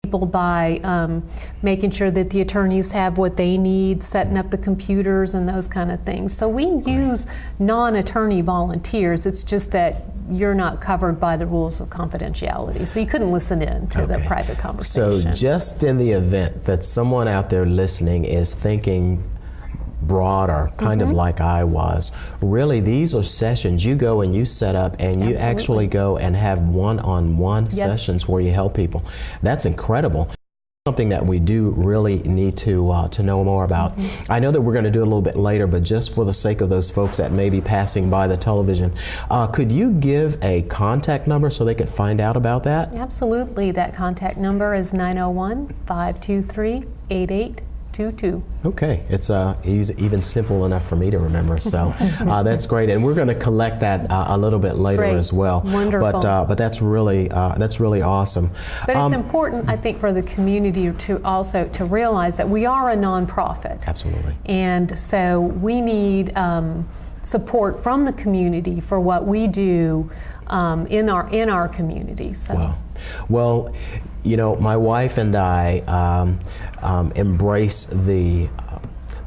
people by making sure that the attorneys have what they need, setting up the computers and those kind of things. So we use non-attorney volunteers. It's just that you're not covered by the rules of confidentiality, so you couldn't listen in to the private conversation. So just in the event that someone out there listening is thinking broader, kind of like I was, really these are sessions you go and you set up and you actually go and have one-on-one sessions where you help people. That's incredible. Something that we do really need to know more about. I know that we're going to do it a little bit later, but just for the sake of those folks that may be passing by the television, could you give a contact number so they could find out about that? Absolutely. That contact number is 901-523-8822. Okay, it's even simple enough for me to remember, so that's great, and we're going to collect that a little bit later as well. Wonderful. But that's really awesome. But it's important, I think, for the community to also to realize that we are a nonprofit. Absolutely. And so we need support from the community for what we do in our community. So. Wow. Well, you know, my wife and I embrace the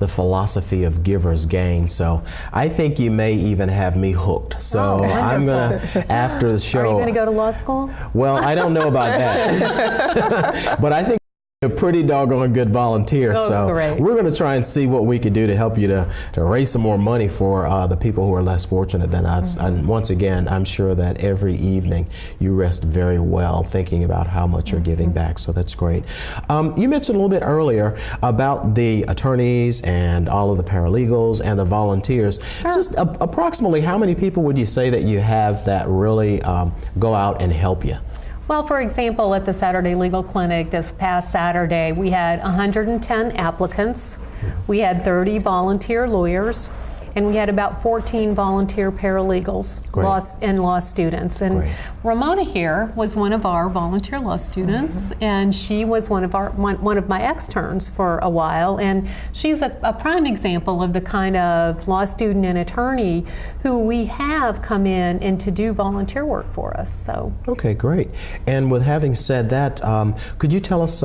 philosophy of giver's gain, so I think you may even have me hooked. So I'm gonna, after the show. Are you gonna go to law school? Well, I don't know about that, but I think a pretty doggone good volunteer, so we're going to try and see what we can do to help you to raise some more money for the people who are less fortunate than us. And once again, I'm sure that every evening you rest very well thinking about how much you're giving back, so that's great. You mentioned a little bit earlier about the attorneys and all of the paralegals and the volunteers. Just approximately how many people would you say that you have that really go out and help you? Well, for example, at the Saturday Legal Clinic this past Saturday, we had 110 applicants. We had 30 volunteer lawyers, and we had about 14 volunteer paralegals and law students. And Romona here was one of our volunteer law students, and she was one of my externs for a while. And she's a prime example of the kind of law student and attorney who we have come in and to do volunteer work for us. So. Okay, great. And with having said that, could you tell us,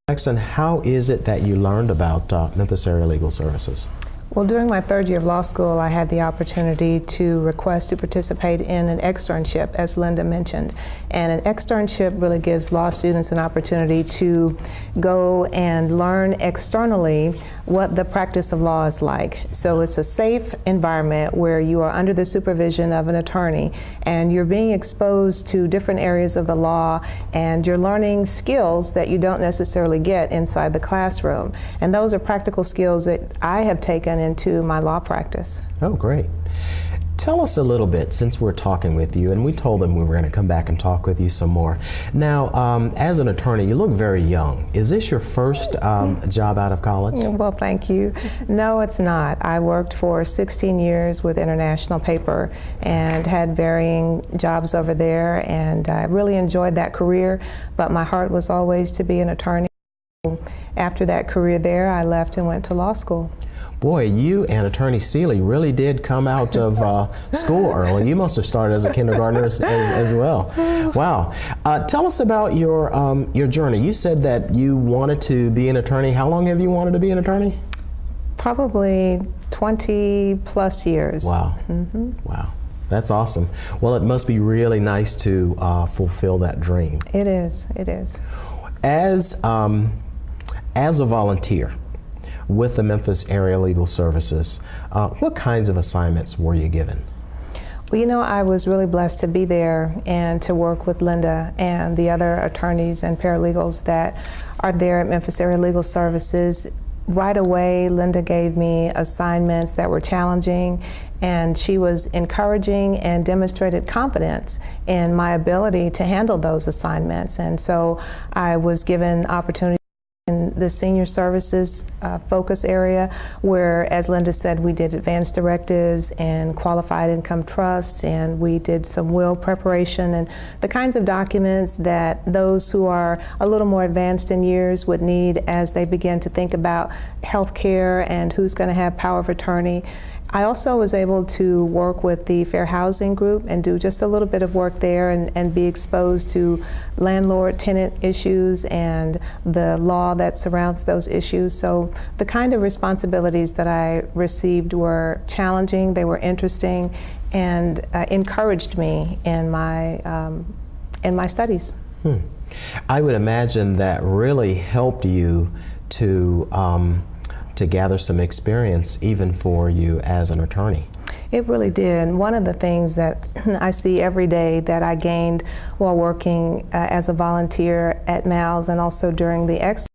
Jackson, how is it that you learned about Memphis Area Legal Services? Well, during my third year of law school, I had the opportunity to request to participate in an externship, as Linda mentioned. And an externship really gives law students an opportunity to go and learn externally what the practice of law is like. So it's a safe environment where you are under the supervision of an attorney and you're being exposed to different areas of the law and you're learning skills that you don't necessarily get inside the classroom. And those are practical skills that I have taken into my law practice. Oh, great. Tell us a little bit, since we're talking with you, and we told them we were going to come back and talk with you some more. Now, as an attorney, you look very young. Is this your first job out of college? Well, thank you. No, it's not. I worked for 16 years with International Paper and had varying jobs over there, and I really enjoyed that career, but my heart was always to be an attorney. After that career there, I left and went to law school. Boy, you and Attorney Seeley really did come out of school early. You must have started as a kindergartner as well. Wow. Tell us about your journey. You said that you wanted to be an attorney. How long have you wanted to be an attorney? Probably 20 plus years. Wow. Wow. That's awesome. Well, it must be really nice to fulfill that dream. It is. It is. As a volunteer with the Memphis Area Legal Services, what kinds of assignments were you given? Well, you know, I was really blessed to be there and to work with Linda and the other attorneys and paralegals that are there at Memphis Area Legal Services. Right away, Linda gave me assignments that were challenging, and she was encouraging and demonstrated confidence in my ability to handle those assignments. And so I was given opportunity in the senior services focus area, where, as Linda said, we did advance directives and qualified income trusts, and we did some will preparation and the kinds of documents that those who are a little more advanced in years would need as they begin to think about health care and who's going to have power of attorney. I also was able to work with the Fair Housing Group and do just a little bit of work there and be exposed to landlord-tenant issues and the law that surrounds those issues. So the kind of responsibilities that I received were challenging, they were interesting, and encouraged me in my studies. I would imagine that really helped you to gather some experience even for you as an attorney. It really did. One of the things that I see every day that I gained while working as a volunteer at MALS and also during the externship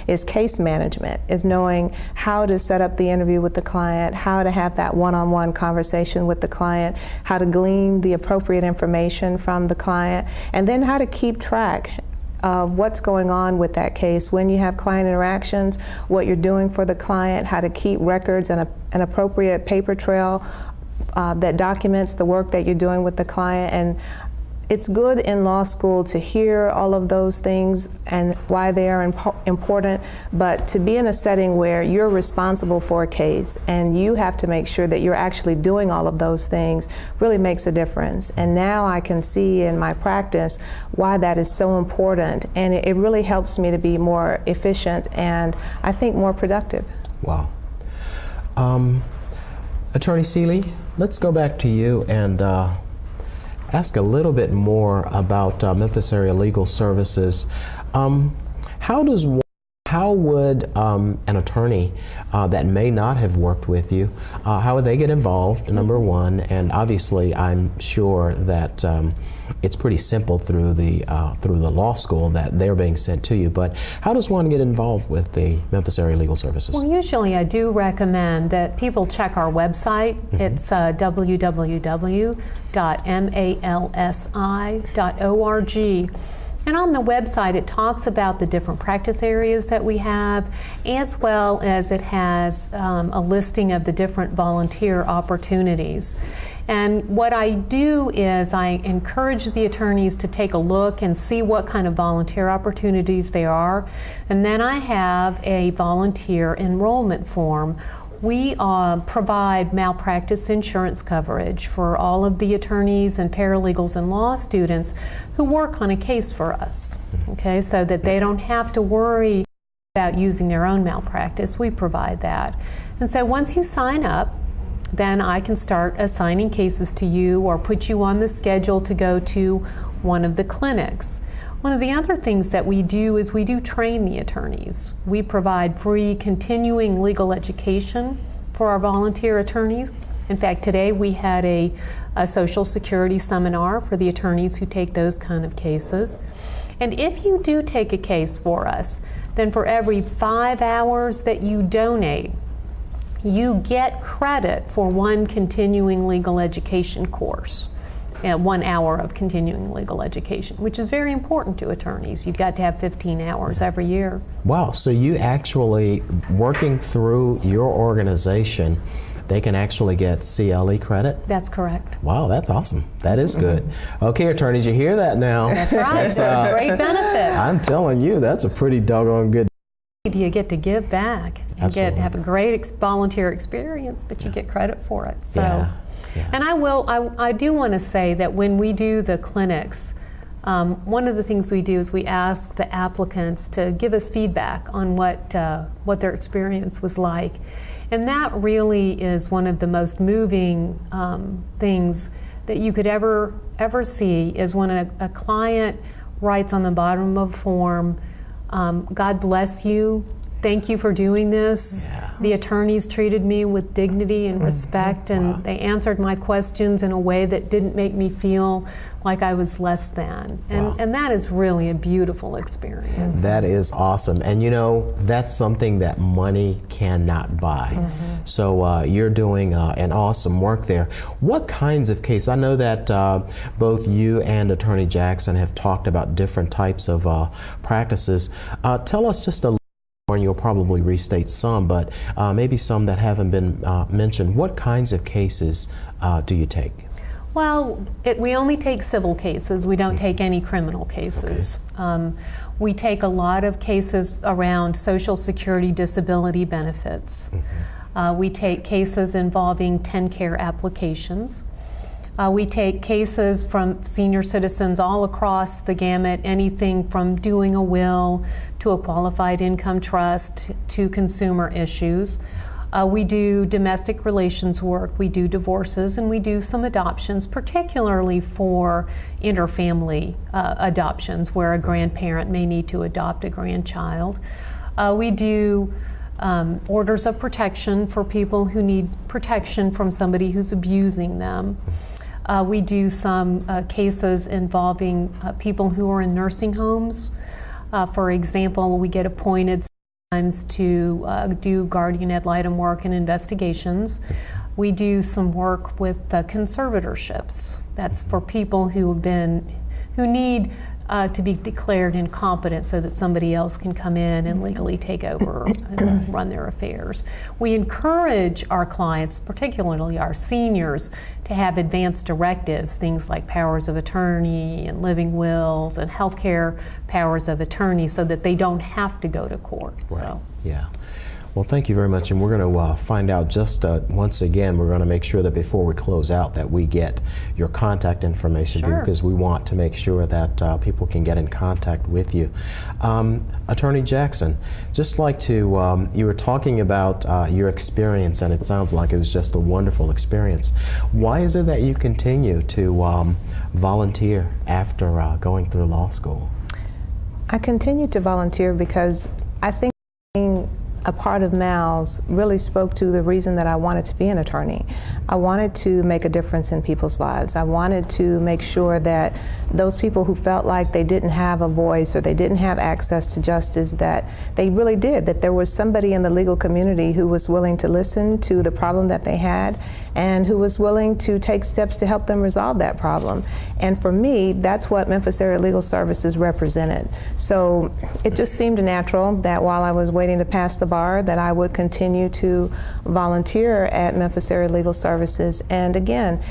is case management, is knowing how to set up the interview with the client, how to have that one-on-one conversation with the client, how to glean the appropriate information from the client, and then how to keep track of what's going on with that case when you have client interactions, what you're doing for the client, how to keep records and an appropriate paper trail that documents the work that you're doing with the client. And it's good in law school to hear all of those things and why they are important, but to be in a setting where you're responsible for a case and you have to make sure that you're actually doing all of those things really makes a difference. And now I can see in my practice why that is so important, and it really helps me to be more efficient and I think more productive. Wow. Attorney Seeley, let's go back to you and ask a little bit more about Memphis Area Legal Services. How would an attorney that may not have worked with you, how would they get involved, number one? And obviously I'm sure that it's pretty simple through the law school that they're being sent to you, but how does one get involved with the Memphis Area Legal Services? Well, usually I do recommend that people check our website. It's www.malsi.org. And on the website, it talks about the different practice areas that we have, as well as it has a listing of the different volunteer opportunities. And what I do is I encourage the attorneys to take a look and see what kind of volunteer opportunities there are. And then I have a volunteer enrollment form. We provide malpractice insurance coverage for all of the attorneys and paralegals and law students who work on a case for us, okay, so that they don't have to worry about using their own malpractice. We provide that. And so once you sign up, then I can start assigning cases to you or put you on the schedule to go to one of the clinics. One of the other things that we do is we do train the attorneys. We provide free continuing legal education for our volunteer attorneys. In fact, today we had a Social Security seminar for the attorneys who take those kind of cases. And if you do take a case for us, then for every 5 hours that you donate, you get credit for one continuing legal education course. 1 hour of continuing legal education, which is very important to attorneys. You've got to have 15 hours every year. Wow, so you actually, working through your organization, they can actually get CLE credit? That's correct. Wow, that's awesome. That is good. Okay, attorneys, you hear that now. That's right. That's a great benefit. I'm telling you, that's a pretty doggone good. You get to give back and have a great volunteer experience, but you get credit for it. So. Yeah. Yeah. And I do want to say that when we do the clinics, one of the things we do is we ask the applicants to give us feedback on what their experience was like. And that really is one of the most moving things that you could ever see, is when a client writes on the bottom of a form, God bless you. Thank you for doing this. Yeah. The attorneys treated me with dignity and respect, and they answered my questions in a way that didn't make me feel like I was less than. And that is really a beautiful experience. That is awesome. And you know, that's something that money cannot buy. So you're doing an awesome work there. What kinds of cases? I know that both you and Attorney Jackson have talked about different types of practices. Tell us just a and you'll probably restate some, but maybe some that haven't been mentioned. What kinds of cases do you take? Well, we only take civil cases. We don't take any criminal cases. Okay. We take a lot of cases around Social Security disability benefits. Mm-hmm. We take cases involving TennCare applications. We take cases from senior citizens all across the gamut, anything from doing a will to a qualified income trust to consumer issues. We do domestic relations work, we do divorces, and we do some adoptions, particularly for interfamily adoptions where a grandparent may need to adopt a grandchild. We do orders of protection for people who need protection from somebody who's abusing them. We do some cases involving people who are in nursing homes. For example, we get appointed sometimes to do guardian ad litem work and investigations. We do some work with conservatorships. That's for people who need to be declared incompetent so that somebody else can come in and legally take over and run their affairs. We encourage our clients, particularly our seniors, to have advanced directives, things like powers of attorney and living wills and healthcare powers of attorney, so that they don't have to go to court. Right. So. Yeah. Well, thank you very much, and we're going to find out just once again, we're going to make sure that before we close out that we get your contact information. Sure. Because we want to make sure that people can get in contact with you. Attorney Jackson, just like to, you were talking about your experience, and it sounds like it was just a wonderful experience. Why is it that you continue to volunteer after going through law school? I continue to volunteer because I think being a part of MALS really spoke to the reason that I wanted to be an attorney. I wanted to make a difference in people's lives. I wanted to make sure that those people who felt like they didn't have a voice or they didn't have access to justice, that they really did, that there was somebody in the legal community who was willing to listen to the problem that they had and who was willing to take steps to help them resolve that problem. And for me, that's what Memphis Area Legal Services represented. So it just seemed natural that while I was waiting to pass the bar, that I would continue to volunteer at Memphis Area Legal Services. And again,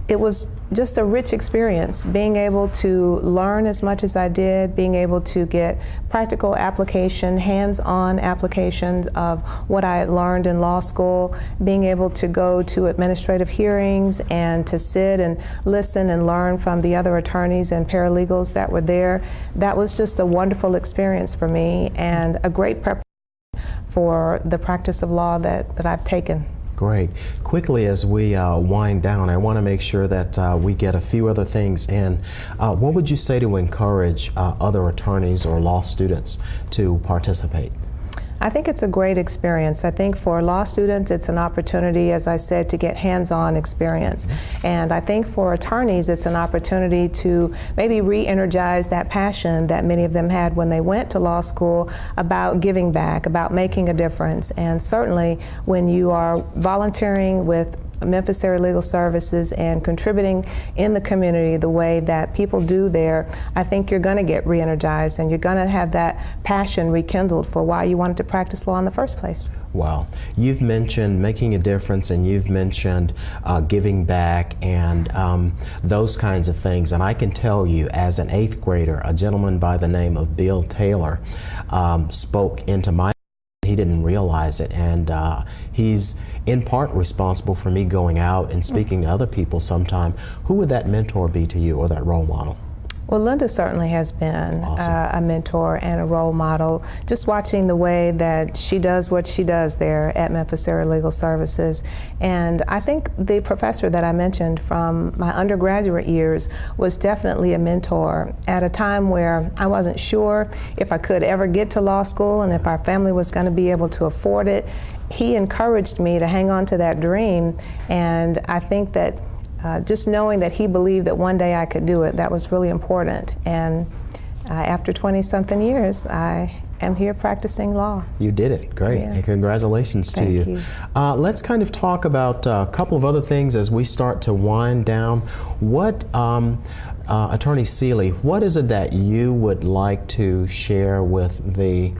it was just a rich experience, being able to learn as much as I did, being able to get practical application, hands-on applications of what I had learned in law school, being able to go to administrative hearings and to sit and listen and learn from the other attorneys and paralegals that were there. That was just a wonderful experience for me and a great preparation for the practice of law that I've taken. Great. Quickly, as we wind down, I want to make sure that we get a few other things in. What would you say to encourage other attorneys or law students to participate? I think it's a great experience. I think for law students, it's an opportunity, as I said, to get hands-on experience. And I think for attorneys, it's an opportunity to maybe re-energize that passion that many of them had when they went to law school about giving back, about making a difference. And certainly when you are volunteering with Memphis Area Legal Services and contributing in the community the way that people do there, I think you're going to get re-energized and you're going to have that passion rekindled for why you wanted to practice law in the first place. Wow. You've mentioned making a difference, and you've mentioned giving back and those kinds of things. And I can tell you, as an 8th grader, a gentleman by the name of Bill Taylor spoke into my. He didn't realize it, and he's in part responsible for me going out and speaking to other people sometime. Who would that mentor be to you, or that role model? Well, Linda certainly has been Awesome. a mentor and a role model. Just watching the way that she does what she does there at Memphis Area Legal Services. And I think the professor that I mentioned from my undergraduate years was definitely a mentor at a time where I wasn't sure if I could ever get to law school and if our family was going to be able to afford it. He encouraged me to hang on to that dream, and I think that just knowing that he believed that one day I could do it, that was really important. And after 20-something years, I am here practicing law. You did it. Great. Yeah. And congratulations to you. Thank you. Let's kind of talk about a couple of other things as we start to wind down. What, Attorney Seeley, what is it that you would like to share with the